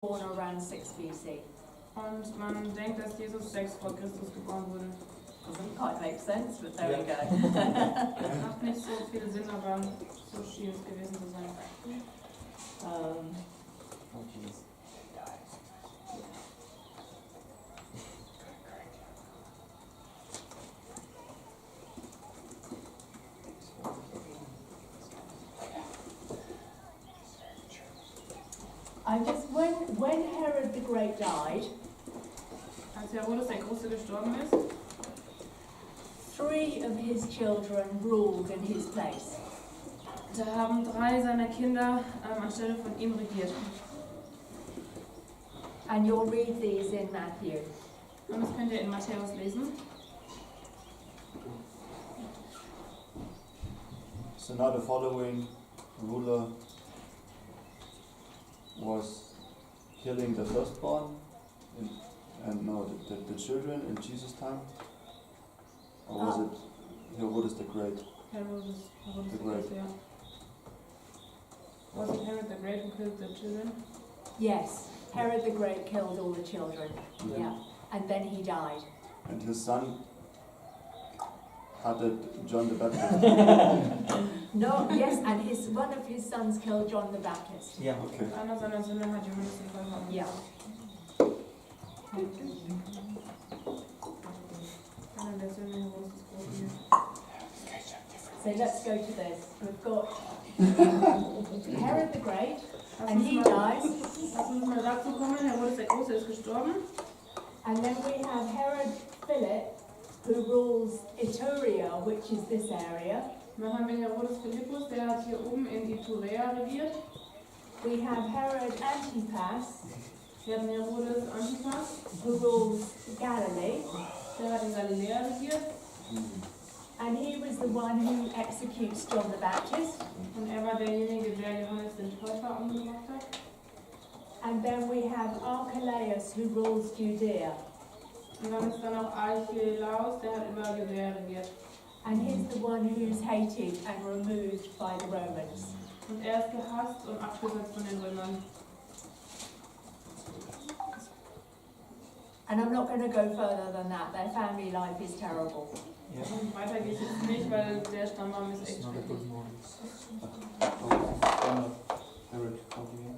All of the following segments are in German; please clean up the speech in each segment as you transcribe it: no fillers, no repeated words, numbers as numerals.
born around 6 BC. Und man denkt, dass Jesus 6 vor Christus geboren wurde. Doesn't quite make sense, but there we go. Macht nicht so viel Sinn, aber so schien es gewesen zu sein. I'm just when Herod the Great died, Als Herodes der Große gestorben ist, 3 of his children ruled in his place. da haben 3 seiner Kinder anstelle von ihm regiert. And you'll read these in Matthew. Und das könnt ihr in Matthäus lesen. So now the following ruler was killing the firstborn and no, the children in Jesus' time? Or was it Herodes the Great? Herodes The Great. ja. Was it Herod the Great who killed the children? Yes, Herod the Great killed all the children. Yeah, and then he died. And his son had John the Baptist. No, yes, and one of his sons killed John the Baptist. Ja. Okay. Einer seiner Söhne hat Johannes den Täufer Yeah. Einer der Söhne Herodes des Großen. So let's go to this. We've got Herod the Great, Lass and uns he mal- dies. Lass uns mal dazu kommen, Herodes der Große ist gestorben. And then we have Herod Philip, who rules Iturea, which is this area. Dann haben wir Herodes Philippus, der hat hier oben in Iturea regiert. We have Herod Antipas, Wir hatten Herodes Antipas, who rules Galilee. der hat in Galiläa regiert. And he was the one who executes John the Baptist. Und er war derjenige, der Johannes den Täufer umgebracht hat. And then we have Archelaus, who rules Judea. Und dann ist da noch Archelaus, der hat über Judäa regiert. And he's the one who's hated and removed by the Romans. Und er ist gehasst und abgesetzt von den Römern. And I'm not going to go further than that. Their family life is terrible. Ja. Und weiter geht es jetzt nicht, weil der Stammbaum ist echt schrecklich. Herod, okay.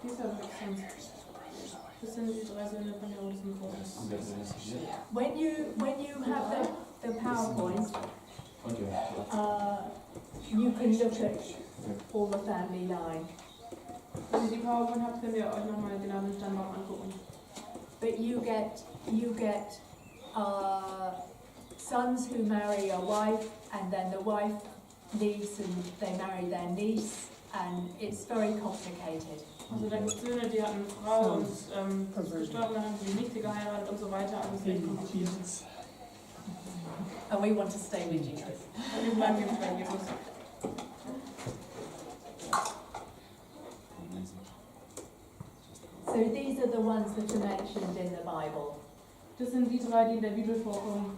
Dieser Wechsel. Das sind die 3 Söhne von Herodes dem Großen. When you have the PowerPoint, you can look at all the family line. Wenn ihr die PowerPoint habt, könnt ihr euch nochmal genau den Stammbaum angucken. But you get sons who marry a wife, and then the wife leaves and they marry their niece, and it's very complicated. Also da gibt es Söhne, die hatten eine Frau und ist gestorben, dann haben sie die Nichte geheiratet und so weiter. Alles echt kompliziert. And we want to stay with Jesus. Und wir bleiben jetzt bei Jesus. So these are the ones that are mentioned in the Bible. Das sind die 3, die in der Bibel vorkommen.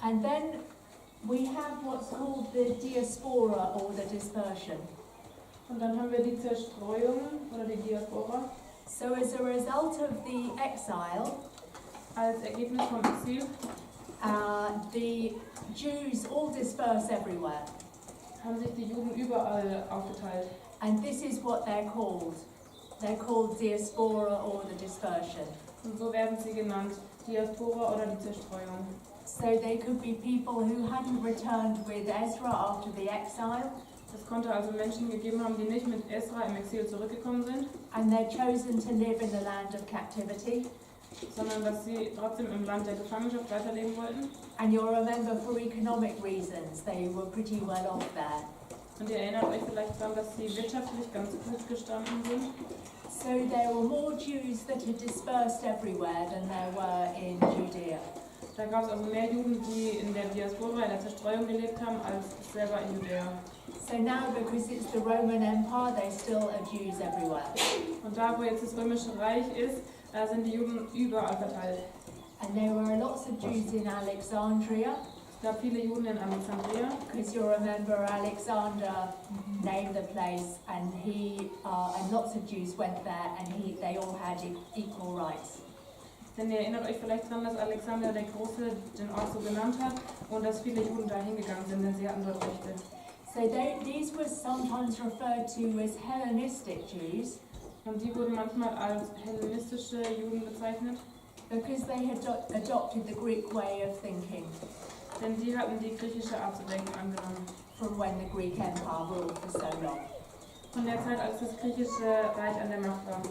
And then we have what's called the diaspora or the dispersion. Und dann haben wir die Zerstreuung oder die Diaspora. So as a result of the exile, Als Ergebnis vom Exil the Jews all disperse everywhere. haben sich die Juden überall aufgeteilt. And this is what they're called. They're called diaspora or the dispersion. Und so werden sie genannt, Diaspora oder die Zerstreuung. So they could be people who hadn't returned with Ezra after the exile, Es konnte also Menschen gegeben haben, die nicht mit Esra im Exil zurückgekommen sind, and they're chosen to live in the land of captivity. sondern dass sie trotzdem im Land der Gefangenschaft weiterleben wollten. And you'll remember for economic reasons, they were pretty well off there. Und ihr erinnert euch vielleicht daran, dass sie wirtschaftlich ganz gut gestanden sind. So there were more Jews that had dispersed everywhere than there were in Judea. Da gab es also mehr Juden, die in der Diaspora, in der Zerstreuung gelebt haben, als selber in Judäa. So now, because it's the Roman Empire, they still are Jews everywhere. Und da, wo jetzt das Römische Reich ist, sind die Juden überall verteilt. And there were lots of Jews in Alexandria, Es gab viele Juden in Alexandria. because you'll remember Alexander named the place, and and lots of Jews went there, and they all had equal rights. Denn ihr erinnert euch vielleicht daran, dass Alexander der Große den Ort so genannt hat und dass viele Juden da hingegangen sind, denn sie hatten dort Rechte. So these were sometimes referred to as Hellenistic Jews, Und die wurden manchmal als hellenistische Juden bezeichnet, because they had adopted the Greek way of thinking denn die hatten die griechische Art zu denken angenommen. from when the Greek Empire ruled for so long. Von der Zeit, als das griechische Reich an der Macht war.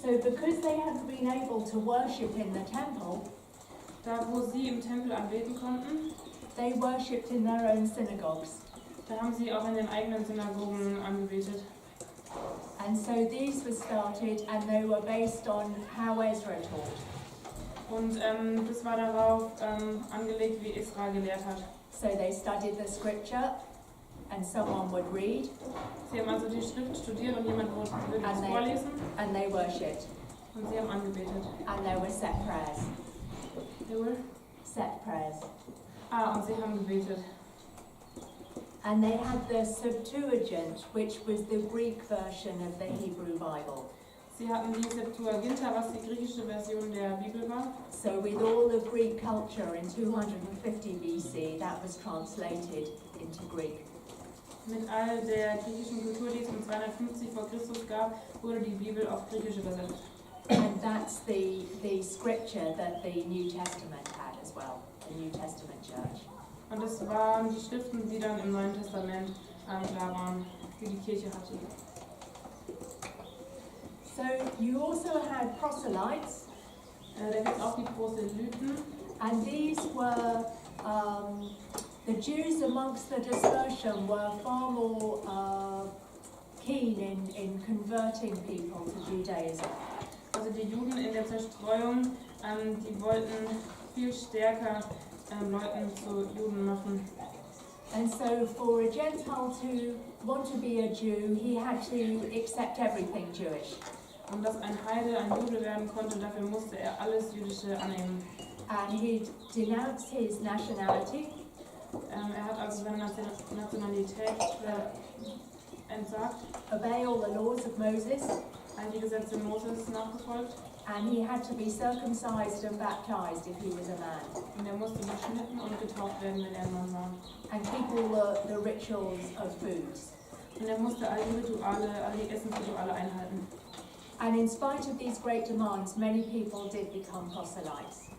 So because they hadn't been able to worship in the temple, Da, wo sie im Tempel anbeten konnten, they worshipped in their own synagogues. da haben sie auch in den eigenen Synagogen angebetet. And so these were started, and they were based on how Ezra taught. Und das war darauf angelegt, wie Esra gelehrt hat. So they studied the scripture, and someone would read, Sie haben also die Schrift studiert und jemand würde es And vorlesen and they worshipped. und sie haben angebetet. And there were set prayers. They were? Set prayers. Und sie haben gebetet. And they had the Septuagint, which was the Greek version of the Hebrew Bible. Sie hatten die Septuaginta, was die griechische Version der Bibel war. So with all the Greek culture in 250 BC, that was translated into Greek. Mit all der griechischen Kultur, die es um 250 vor Christus gab, wurde die Bibel auf Griechisch übersetzt. And that's the scripture that the New Testament had as well, the New Testament church. Und das waren die Schriften, die dann im Neuen Testament da waren, die die Kirche hatte. So you also had proselytes, Da gibt es auch die Proselyten. and these were the Jews amongst the dispersion were far more keen in converting people to Judaism. Also die Juden in der Zerstreuung, die wollten viel stärker Leuten zu Juden machen. And so for a Gentile to want to be a Jew, he had to accept everything Jewish. Und dass ein Heide ein Jude werden konnte, dafür musste er alles Jüdische annehmen. And he'd denounce his nationality, Hat also seine Nationalität entsagt, obey all the laws of Moses, all die Gesetze Moses nachgefolgt. and he had to be circumcised and baptized if he was a man, Und er musste beschnitten und getauft werden, wenn er ein Mann war. and keep all the rituals of foods. Und er musste all die Rituale, all die Essensrituale einhalten. And in spite of these great demands, many people did become proselytes.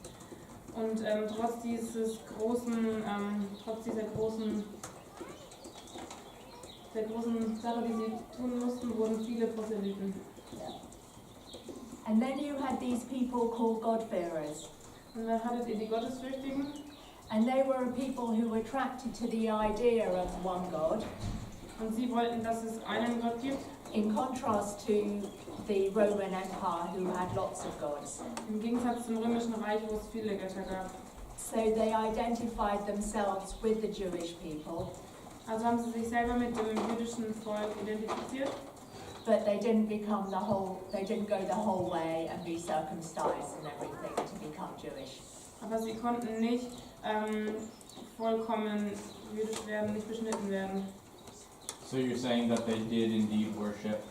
Und trotz dieser großen Sache, die sie tun mussten, wurden viele Proselyten. And then you had these people called God-fearers. Und dann hattet ihr die Gottesfürchtigen. And they were a people who were attracted to the idea of one God, Und sie wollten, dass es einen Gott gibt, in contrast to the Roman Empire, who had lots of gods. im Gegensatz zum Römischen Reich, wo es viele Götter gab. So they identified themselves with the Jewish people, Also haben sie sich selber mit dem jüdischen Volk identifiziert, but they didn't go the whole way and be circumcised and everything to become Jewish. aber sie konnten nicht vollkommen jüdisch werden, nicht beschnitten werden. So you're saying that they did indeed worship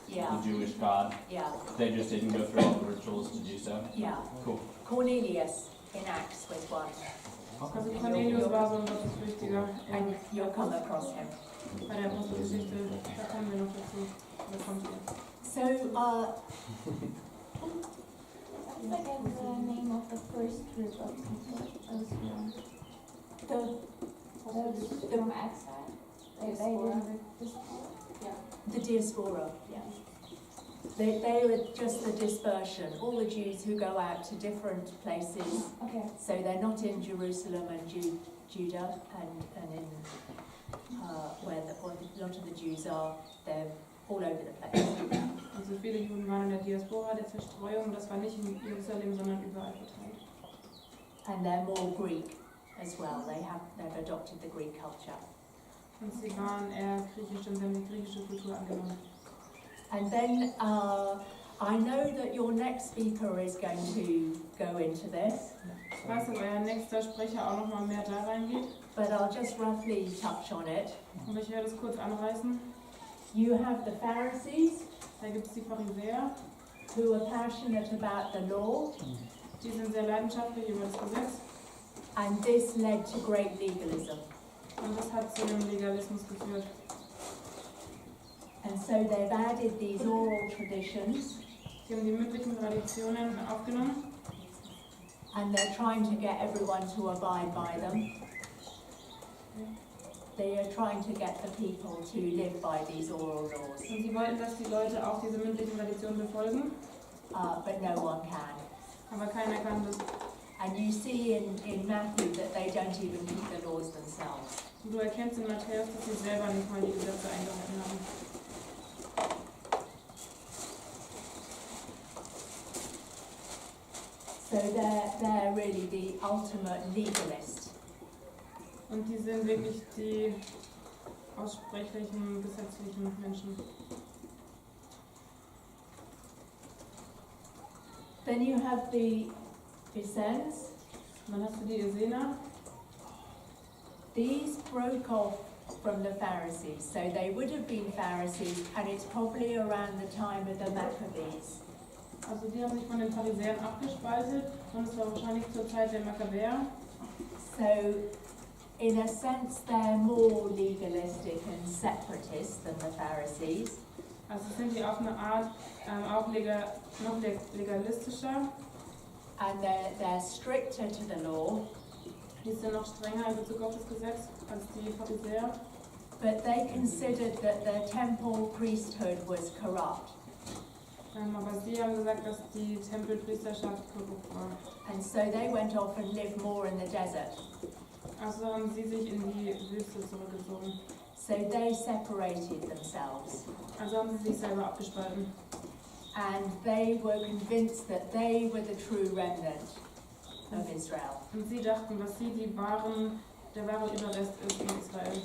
Yeah, the Jewish God, yeah, they just didn't go through all the rituals to do so? yeah. Cool. Cornelius in Acts was one, Also Cornelius war so ein Gottesfürchtiger and you'll come across him. bei der Apostelgeschichte, da kommen wir noch dazu. Da kommt ihr. So, I forget the name of the first group of people. Those from exile. They didn't the diaspora, yeah. they were just the dispersion, all the Jews who go out to different places. Okay. So they're not in Jerusalem and Judah and in where a lot of the Jews are, they're all over the place. Also viele Juden waren in der Diaspora, der Zerstreuung, das war nicht in Jerusalem, sondern überall verteilt. And they're more Greek as well, they've adopted the Greek culture. Und sie waren eher griechisch und haben die griechische Kultur angenommen. And then I know that your next speaker is going to go into this, Ich weiß, dass euer nächster Sprecher auch nochmal mehr da reingeht, but I'll just roughly touch on it. aber ich werde es kurz anreißen. You have the Pharisees, Da gibt es die Pharisäer, who are passionate about the law, die sind sehr leidenschaftlich über das Gesetz and this led to great legalism. und das hat zu einem Legalismus geführt. And so they've added these oral traditions, Sie haben die mündlichen Traditionen aufgenommen and they're trying to get everyone to abide by them. They are trying to get the people to live by these oral laws, und sie wollten, dass die Leute auch diese mündlichen Traditionen befolgen, but no one can. aber keiner kann das. And you see in Matthew that they don't even keep the laws themselves. Und du erkennst in Matthäus, dass sie selber nicht mal die Gesetze eingehalten haben. So they're really the ultimate legalist. Und die sind wirklich die aussprechlichen, gesetzlichen Menschen. Then you have the Essenes. Und dann hast du die Essener. These broke off from the Pharisees, so they would have been Pharisees, and it's probably around the time of the Maccabees. Also die haben sich von den Pharisäern abgespaltet und es war wahrscheinlich zur Zeit der Makkabäer. So, in a sense, they're more legalistic and separatist than the Pharisees. Also sind die auf eine Art auch noch legalistischer. And they're stricter to the law, Die sind noch strenger in Bezug auf das Gesetz als die Pharisäer. but they considered that the temple priesthood was corrupt. Aber sie haben gesagt, dass die Tempelpriesterschaft korrupt war. And so they went off and lived more in the desert. Also haben sie sich in die Wüste zurückgezogen. So they separated themselves. Also haben sie sich selber abgespalten. And they were convinced that they were the true remnant of Israel. Und sie dachten, dass sie der wahre Überrest ist in Israel.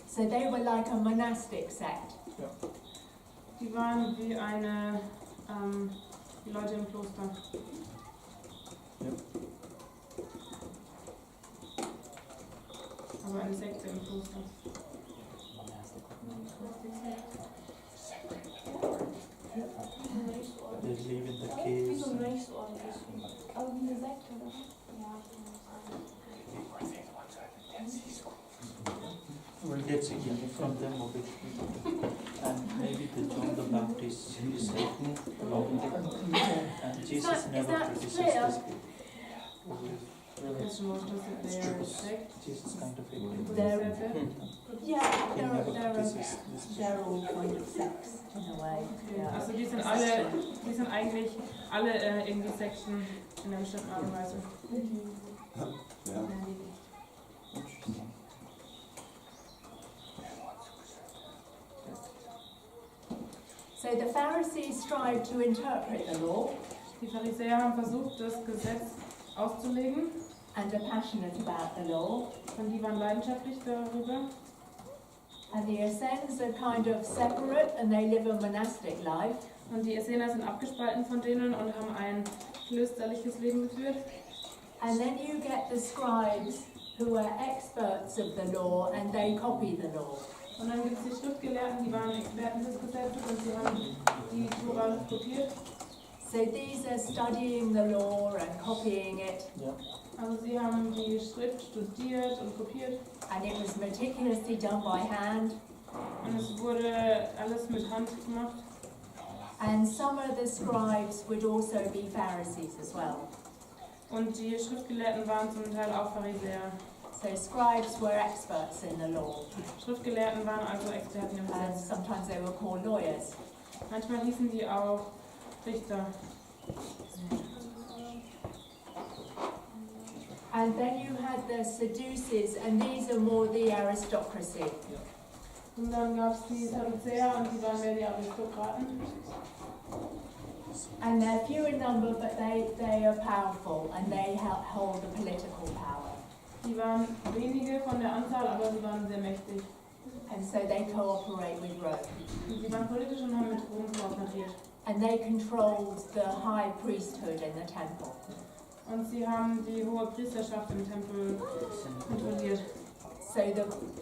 So they were like a monastic sect. Die waren wie die Leute im Kloster. Aber eine Sekte im Kloster. They live in the caves. Aber wie eine Sekte, oder? Ja. We'll get signal from them obviously. And maybe the John the Baptist is Satan along with and Jesus never criticizes this. That's more just their sect. Jesus kind of ignored They're, yeah, He they're, never they're, criticizes this. they're all kind of sects in a way. Yeah. Also die sind eigentlich alle irgendwie Sekten in einer bestimmten Art und Weise. Yeah. So the Pharisees strived to interpret the law Die Pharisäer haben versucht, das Gesetz auszulegen, and are passionate about the law. und die waren leidenschaftlich darüber. And the Essenes are kind of separate and they live a monastic life. Und die Essener sind abgespalten von denen und haben ein klösterliches Leben geführt. And then you get the scribes who are experts of the law and they copy the law. Und dann gibt es die Schriftgelehrten, die waren Experten des Gesetzes und sie haben die Tora kopiert. So these are studying the law and copying it, Also sie haben die Schrift studiert und kopiert. and it was meticulously done by hand. Und es wurde alles mit Hand gemacht. And some of the scribes would also be Pharisees as well. Und die Schriftgelehrten waren zum Teil auch Pharisäer. So scribes were experts in the law, Schriftgelehrten waren also Experten im and Gesetz. sometimes they were called lawyers. Manchmal hießen die auch Richter. And then you had the Sadducees, and these are more the aristocracy. Und dann gab es die Sadduzäer und die waren mehr die Aristokraten. And they're few in number, but they are powerful and they hold the political power. Die waren wenige von der Anzahl, aber sie waren sehr mächtig. And so they cooperate with Rome. Und sie waren politisch und haben mit Rom kooperiert. And they controlled the high priesthood in the temple. Und sie haben die hohe Priesterschaft im Tempel kontrolliert. So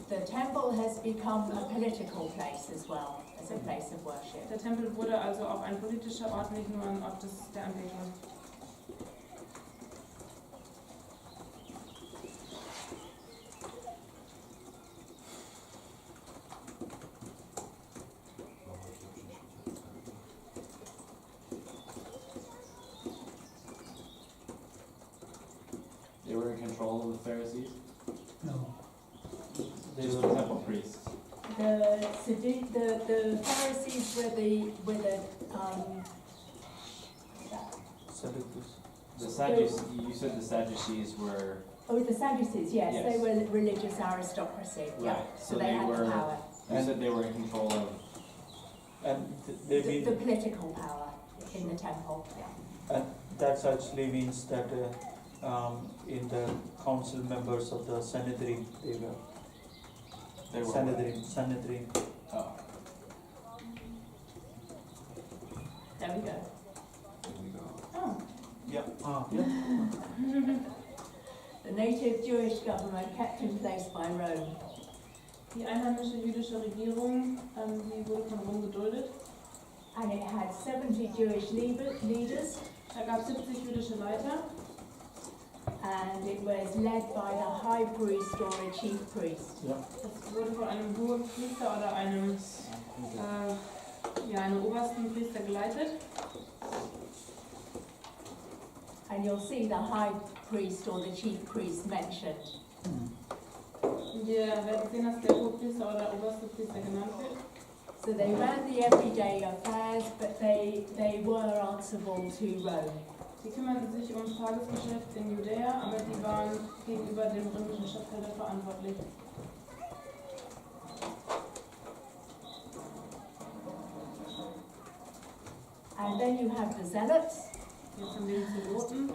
the temple has become a political place as well, as a place of worship. Der Tempel wurde also auch ein politischer Ort, nicht nur ein Ort der Anbetung. They were in control of the Pharisees? No. They Just were the temple priests? The Pharisees were the Sadducees. The Sadducees, you said the Sadducees were, the Sadducees, yes, Yes. they were religious aristocracy. Yeah. right, So they had the power, you said they were in control of, And they the mean, political power in the temple. Yeah. and that actually means that in the council members of the Sanhedrin, they were Sanhedrin. oh, There we go. Oh. Yeah. The native Jewish government kept in place by Rome. Die einheimische jüdische Regierung, die wurde von Rom geduldet. And it had 70 Jewish leaders, Da gab es 70 jüdische Leiter and it was led by the high priest or a chief priest. Das wurde von einem hohen Priester oder einem einem obersten Priester geleitet. And you'll see the high priest or the chief priest mentioned. Und ihr werdet sehen, dass der Hohepriester oder der oberste Priester genannt wird. So they ran the everyday affairs, but they were answerable to Rome. Sie kümmerten sich ums Tagesgeschäft in Judäa, aber die waren gegenüber dem römischen Statthalter verantwortlich. And then you have the zealots, Jetzt haben wir die Zeloten.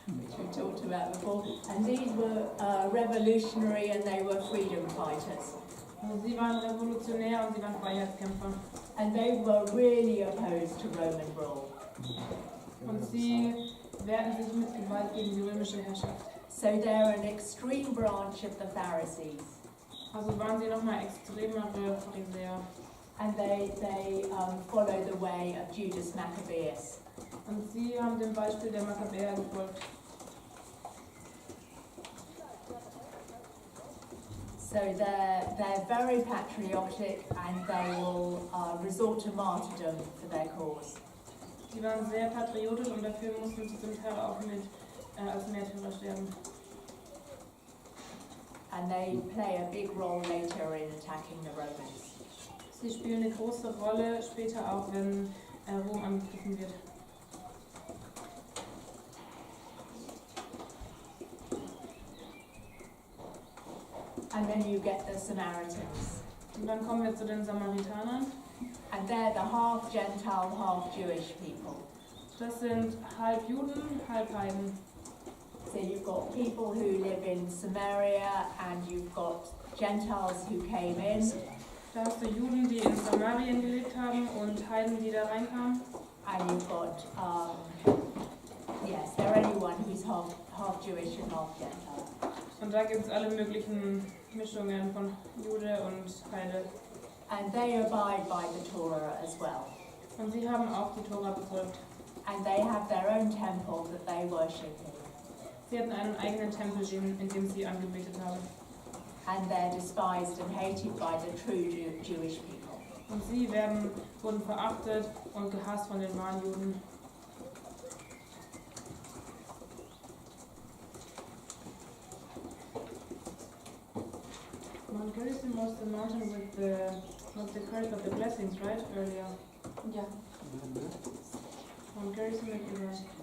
which we talked about before, and these were revolutionary and they were freedom fighters. Also sie waren revolutionär und sie waren Freiheitskämpfer. And they were really opposed to Roman rule. Und sie wehrten sich mit Gewalt gegen die römische Herrschaft. So they're an extreme branch of the Pharisees. Also waren sie nochmal extremere Pharisäer. And they follow the way of Judas Maccabeus. Und sie haben dem Beispiel der Makkabäer gefolgt. So they're very patriotic and they will resort to martyrdom for their cause. Die waren sehr patriotisch und dafür mussten sie zum Teil auch als Märtyrer sterben. And they play a big role later in attacking the Romans. Sie spielen eine große Rolle später auch, wenn Rom angegriffen wird. And then you get the Samaritans. Und dann kommen wir zu den Samaritanern. And they're the half Gentile, half Jewish people. Das sind halb Juden, halb Heiden. So you've got people who live in Samaria and you've got Gentiles who came in. Da hast du Juden, die in Samarien gelebt haben und Heiden, die da reinkamen. And you've got, yes, they're anyone who's half Jewish and half Gentile. Und da gibt es alle möglichen Mischungen von Jude und Heide. And they abide by the Torah as well. Und sie haben auch die Tora befolgt. And they have their own temple that they worship in. Sie hatten einen eigenen Tempel, in dem sie angebetet haben. And they're despised and hated by the true Jewish people. Und sie wurden verachtet und gehasst von den wahren Juden. Mount Gerizim was the mountain with the curse of the blessings, right? Earlier. Yeah. Mount Gerizim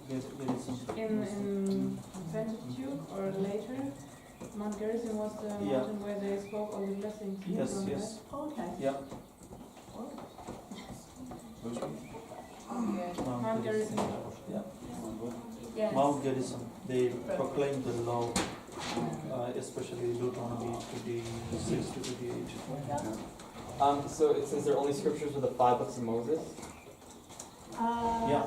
There is some. in Pentateuch or later. Mount Gerizim was the Yeah. mountain where they spoke all the blessings. Yes, from, yes. Okay. Yeah. Which one? Mount Gerizim. Yeah. Yes. Mount Gerizim, they proclaim the law, especially Deuteronomy 26 to 28. So it says they're only scriptures with the 5 books of Moses. Yeah.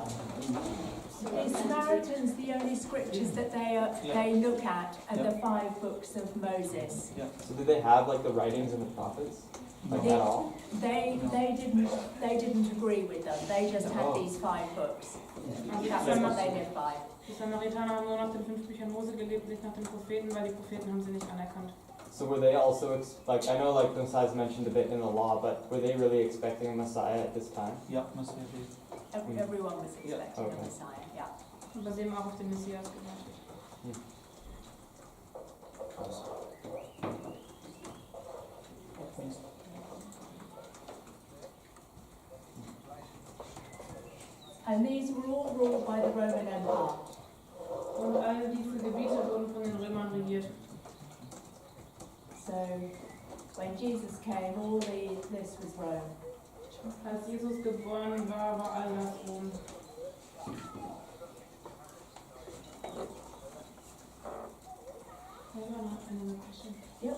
The Samaritans, the only scriptures that they look at are the 5 books of Moses. So do they have like the writings and the prophets? Like They- at all? They didn't agree with them. They just had Oh. these 5 books. Also That die, was what Samar they lived by. die Samaritaner haben nur nach den 5 Büchern Mose gelebt, nicht nach den Propheten, weil die Propheten haben sie nicht anerkannt. So were they also, like, I know like the Messiah is mentioned a bit in the law, but were they really expecting a Messiah at this time? Yeah, Messiah. Everyone was expecting Okay. a Messiah, yeah. Und bei dem auch auf den Messias gewartet. And these were all ruled by the Roman Empire. Und all diese Gebiete wurden von den Römern regiert. So when Jesus came, this was Rome. Als Jesus geboren war, war all das Rom. Yep.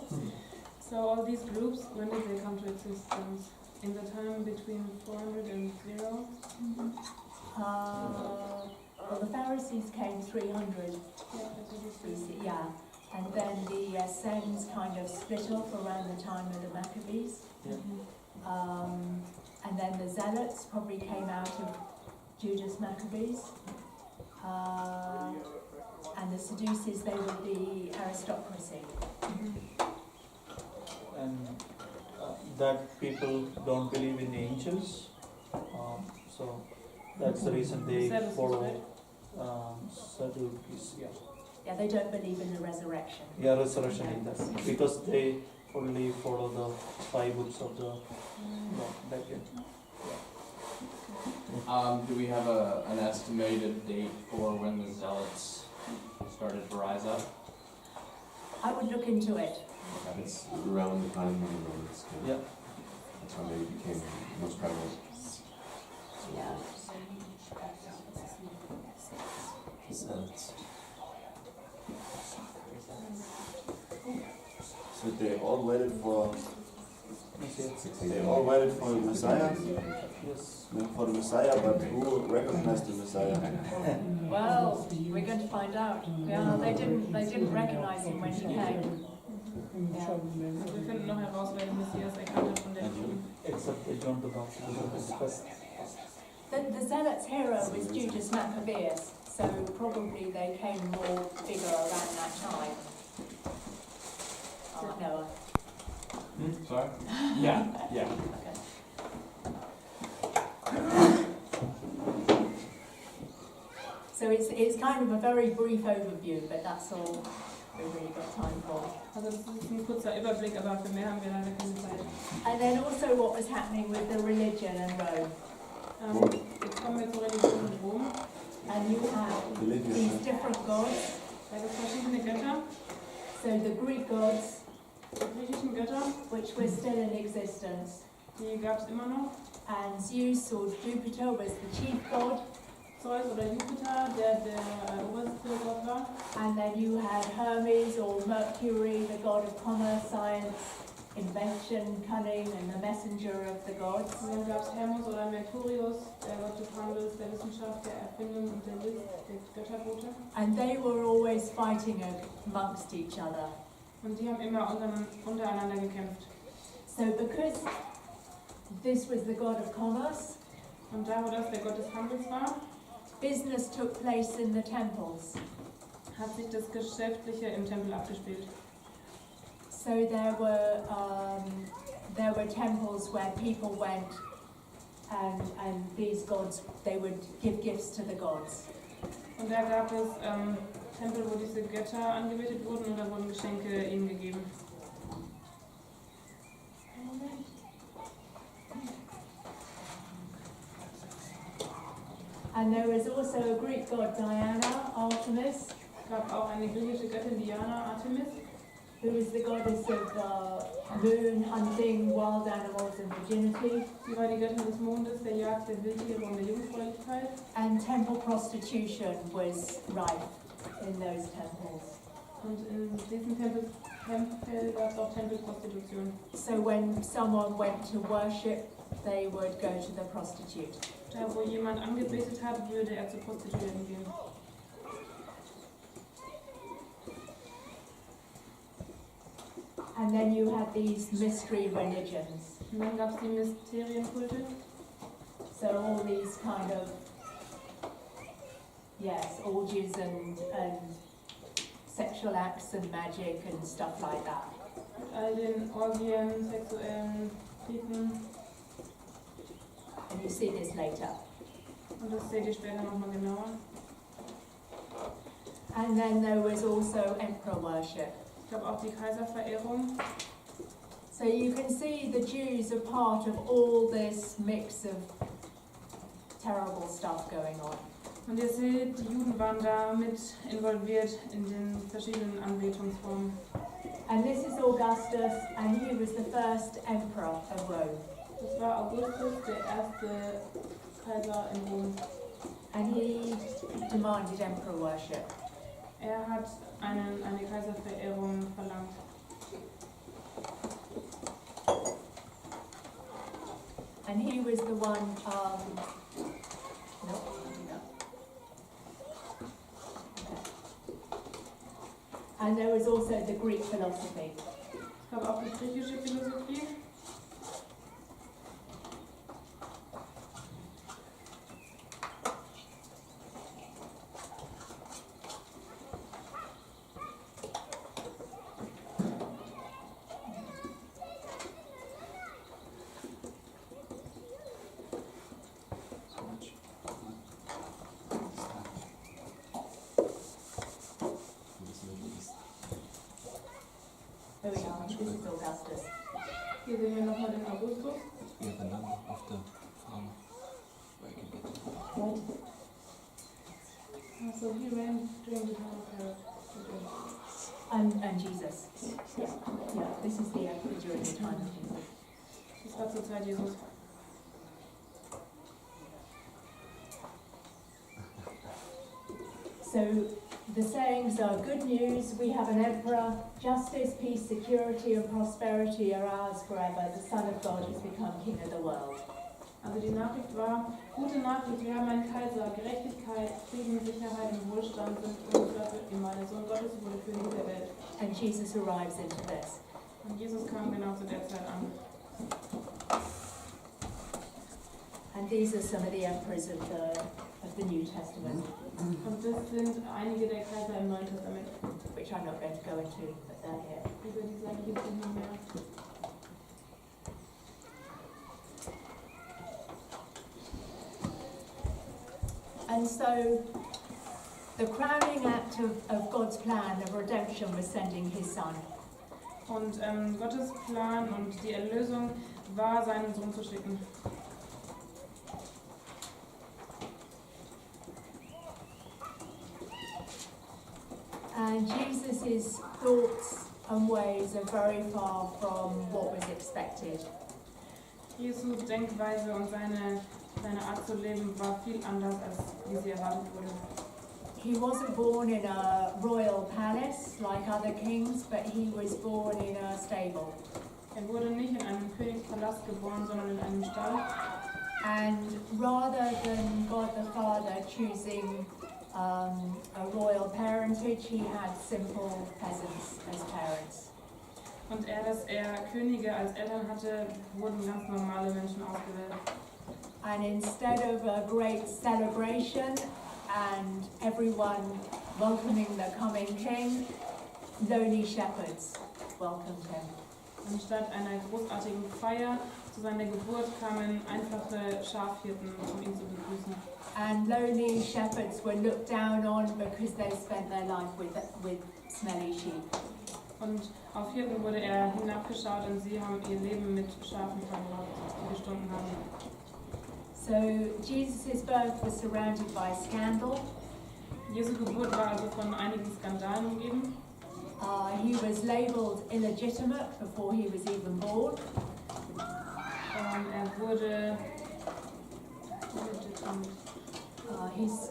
So all these groups, when did they come to existence? In the time between 400 and 0? Well, the Pharisees came 300 Yeah, that's what it says. BC, yeah. And then the Essenes kind of split off around the time of the Maccabees. And then the Zealots probably came out of Judas Maccabees. And the Sadducees, they were the aristocracy. And that people don't believe in angels, so that's the reason they Sadducees, follow right? Sadducees. Yeah. Yeah, they don't believe in the resurrection. Yeah, resurrection in that, because they only follow the 5 books of the law. That way. Do we have an estimated date for when the Zealots started to rise up? I would look into it. It's around the time when the Romans came. Yeah. That's when they became most prevalent. Yeah. So they all waited for Messiah. they all waited for the Messiah, Yes. for the Messiah, but who recognized the Messiah? Well, we're going to find out. Yeah, they didn't recognize him when he came. Yeah. Also wir finden noch heraus, wer den Messias erkannt hat von den Juden. Except the John the Baptist. The Zealots' hero was Judas Maccabeus, so probably they came more bigger around that time. Noah. Sorry? Yeah, yeah. Okay. So it's kind of a very brief overview, but that's all we've really got time for. Also das ist ein kurzer Überblick, aber für mehr haben wir leider keine Zeit. And then also what was happening with the religion in Rome. Jetzt kommen wir zur Religion in Rom. And you have these different gods. Da gibt es verschiedene Götter, So the Greek gods, die griechischen Götter, which were still in existence, die gab es immer noch. and Zeus or Jupiter was the chief god, Zeus oder Jupiter, der oberste Gott war. and then you had Hermes or Mercury, the god of commerce, science, invention, cunning, and the messenger of the gods. Und dann gab es Hermes oder Mercurius, der Gott des Handels, der Wissenschaft, der Erfindung und der List, der Götterbote. And they were always fighting amongst each other. Und die haben immer untereinander gekämpft. So because this was the god of commerce, Und da, wo das der Gott des Handels war, business took place in the temples. hat sich das Geschäftliche im Tempel abgespielt. So there were temples where people went and these gods, they would give gifts to the gods. Und da gab es Tempel, wo diese Götter angebetet wurden und da wurden Geschenke ihnen gegeben. And there was also a Greek god, Diana, Artemis, Es gab auch eine griechische Göttin, Diana, Artemis, who is the goddess of moon, hunting, wild animals and virginity, Sie war die Göttin des Mondes, der Jagd, der Wildtiere und der Jungfräulichkeit. and temple prostitution was rife in those temples. Und in diesem Tempel gab es auch Tempelprostitution. So when someone went to worship, they would go to the prostitute. Da wo jemand angebetet hat, würde er zu Prostituierten gehen. And then you had these mystery religions. Und dann gab es die Mysterienkulte. So all these kind of, yes, orgies and sexual acts and magic and stuff like that. Mit all den Orgien, sexuellen Riten. And you see this later. Und das seht ihr später nochmal genauer. And then there was also emperor worship. Ich glaube auch die Kaiserverehrung. So you can see the Jews are part of all this mix of terrible stuff going on. Und ihr seht, die Juden waren da mit involviert in den verschiedenen Anbetungsformen. And this is Augustus, and he was the first emperor of Rome. Das war Augustus, der erste Kaiser in Rom. And he demanded emperor worship. Er hat eine Kaiserverehrung verlangt. And he was the one, and there was also the Greek philosophy. Es gab auch die griechische Philosophie. Here we are, this is Augustus. Hier sehen wir nochmal den Augustus. We have a number of the farmer where you can get it. What? So he reigned during the time of Herod. And Jesus. Yeah, this is the emperor during the time of Jesus. Das war zur Zeit Jesus. So the sayings are good news, we have an emperor, justice, peace, security and prosperity are ours forever. The Son of God has become King of the world. Also die Nachricht war, gute Nachricht, wir haben einen Kaiser, Gerechtigkeit, Frieden, Sicherheit und Wohlstand sind uns für immer. Der Sohn Gottes wurde König der Welt. And Jesus arrives into this. Und Jesus kam genau zu der Zeit an. And these are some of the emperors of the New Testament, Und das sind einige der Kaiser im Neuen Testament. which I'm not going to go into, but they're here. Über die sage ich jetzt nicht mehr. And so the crowning act of God's plan of redemption was sending his son. Und Gottes Plan und die Erlösung war, seinen Sohn zu schicken. And Jesus' thoughts and ways are very far from what was expected. Jesu Denkweise und seine Art zu leben war viel anders, als wie sie erwartet wurde. He wasn't born in a royal palace like other kings, but he was born in a stable. Er wurde nicht in einem Königspalast geboren, sondern in einem Stall. And rather than God the Father choosing a royal parentage, he had simple peasants as parents. Und dass er Könige als Eltern hatte, wurden ganz normale Menschen ausgewählt. And instead of a great celebration and everyone welcoming the coming king, lowly shepherds welcomed him. Anstatt einer großartigen Feier zu seiner Geburt kamen einfache Schafhirten, um ihn zu begrüßen. And lowly shepherds were looked down on because they spent their life with smelly sheep. Und auf Hirten wurde er hinabgeschaut und sie haben ihr Leben mit Schafen verbracht, die gestunken haben. So Jesus' birth was surrounded by scandal, Jesu Geburt war also von einigen Skandalen umgeben. He was labelled illegitimate before he was even born. Er wurde He's